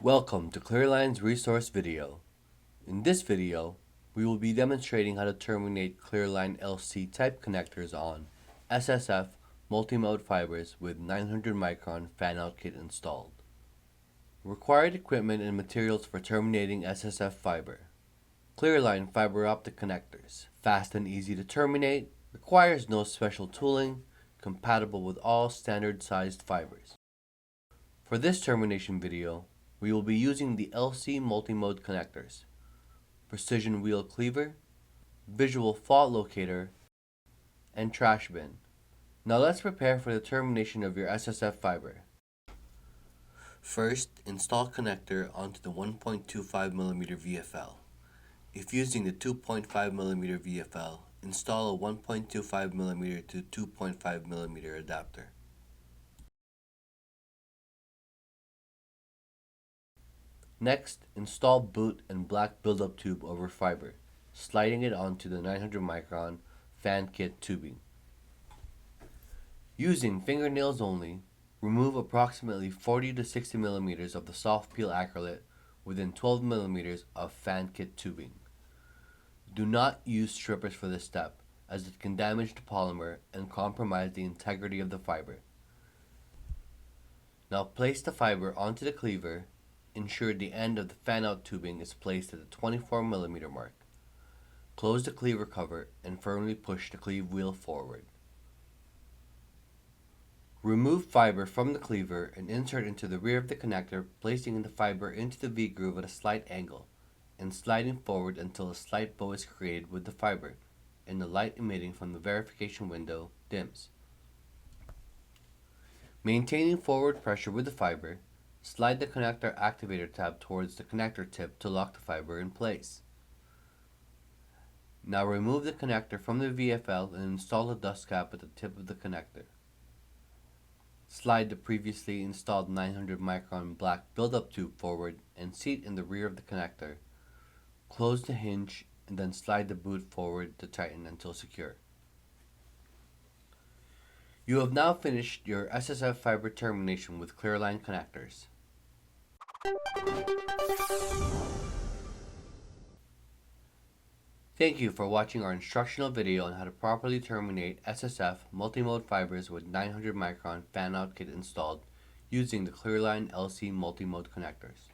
Welcome to Cleerline's resource video. In this video, we will be demonstrating how to terminate Cleerline LC type connectors on SSF multi-mode fibers with 900 micron fanout kit installed. Required equipment and materials for terminating SSF fiber. Cleerline fiber optic connectors, fast and easy to terminate, requires no special tooling, compatible with all standard sized fibers. For this termination video, we will be using the LC multi-mode connectors, precision wheel cleaver, visual fault locator, and trash bin. Now let's prepare for the termination of your SSF fiber. First, install connector onto the 1.25mm VFL. If using the 2.5mm VFL, install a 1.25mm to 2.5mm adapter. Next, install boot and black buildup tube over fiber, sliding it onto the 900 micron fan kit tubing. Using fingernails only, remove approximately 40 to 60 millimeters of the soft peel acrylate within 12 millimeters of fan kit tubing. Do not use strippers for this step, as it can damage the polymer and compromise the integrity of the fiber. Now place the fiber onto the cleaver. Ensure the end of the fan-out tubing is placed at the 24mm mark. Close the cleaver cover and firmly push the cleave wheel forward. Remove fiber from the cleaver and insert into the rear of the connector, placing the fiber into the V-groove at a slight angle and sliding forward until a slight bow is created with the fiber and the light emitting from the verification window dims. Maintaining forward pressure with the fiber, slide the connector activator tab towards the connector tip to lock the fiber in place. Now remove the connector from the VFL and install the dust cap at the tip of the connector. Slide the previously installed 900 micron black buildup tube forward and seat in the rear of the connector. Close the hinge and then slide the boot forward to tighten until secure. You have now finished your SSF fiber termination with Cleerline connectors. Thank you for watching our instructional video on how to properly terminate SSF multi-mode fibers with 900 micron fan-out kit installed using the Cleerline LC multi-mode connectors.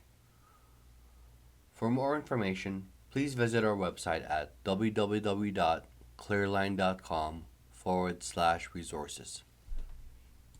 For more information, please visit our website at www.cleerline.com/resources.